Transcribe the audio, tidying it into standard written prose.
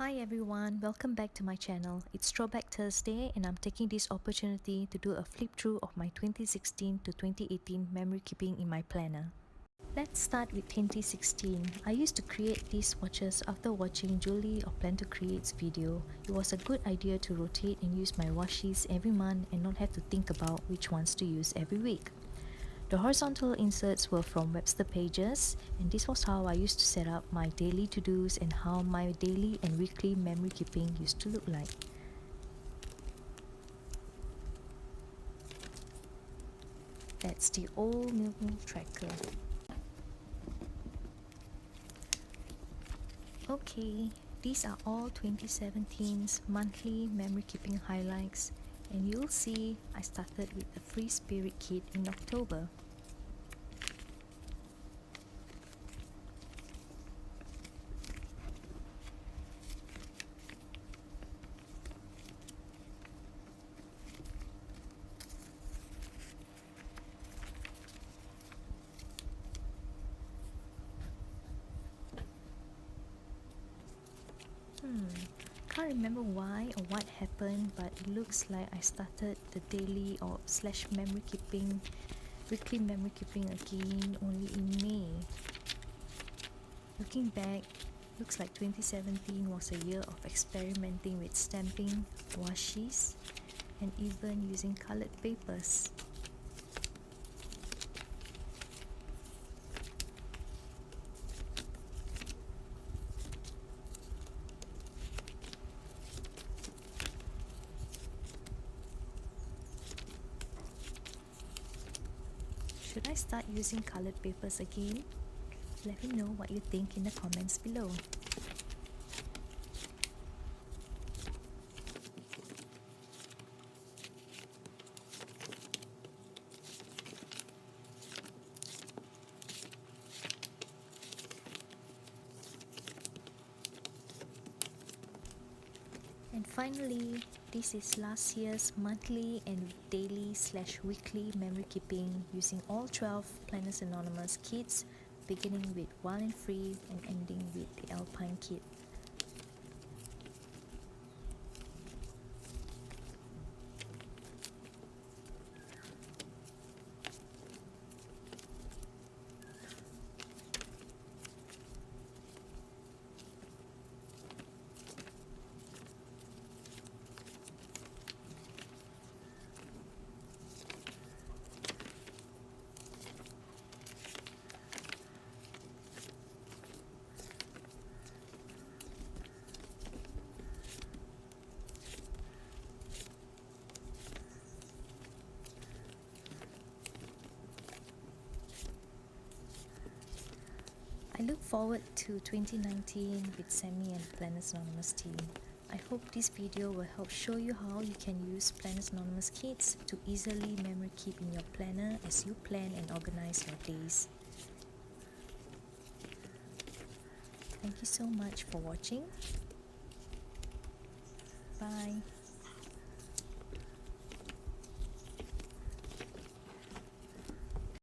Hi everyone, welcome back to my channel. It's Throwback Thursday and I'm taking this opportunity to do a flip through of my 2016 to 2018 memory keeping in my planner. Let's start with 2016. I used to create these watches after watching Julie of Plan to Create's video. It was a good idea to rotate and use my washes every month and not have to think about which ones to use every week. The horizontal inserts were from Webster pages, and this was how I used to set up my daily to-dos and how my daily and weekly memory keeping used to look like. That's the old Milton tracker. Okay, these are all 2017's monthly memory keeping highlights, and you'll see I started with the Free Spirit kit in October. Can't remember why or what happened, but it looks like I started the daily or slash memory keeping, weekly memory keeping again only in May. Looking back, looks like 2017 was a year of experimenting with stamping, washes, and even using colored papers. Should I start using colored papers again? Let me know what you think in the comments below. And finally, this is last year's monthly and daily slash weekly memory keeping using all 12 Planners Anonymous kits, beginning with Wild and Free and ending with the Alpine kit. I look forward to 2019 with Sammy and Planners Anonymous team. I hope this video will help show you how you can use Planners Anonymous kits to easily memory keep in your planner as you plan and organize your days. Thank you so much for watching. Bye.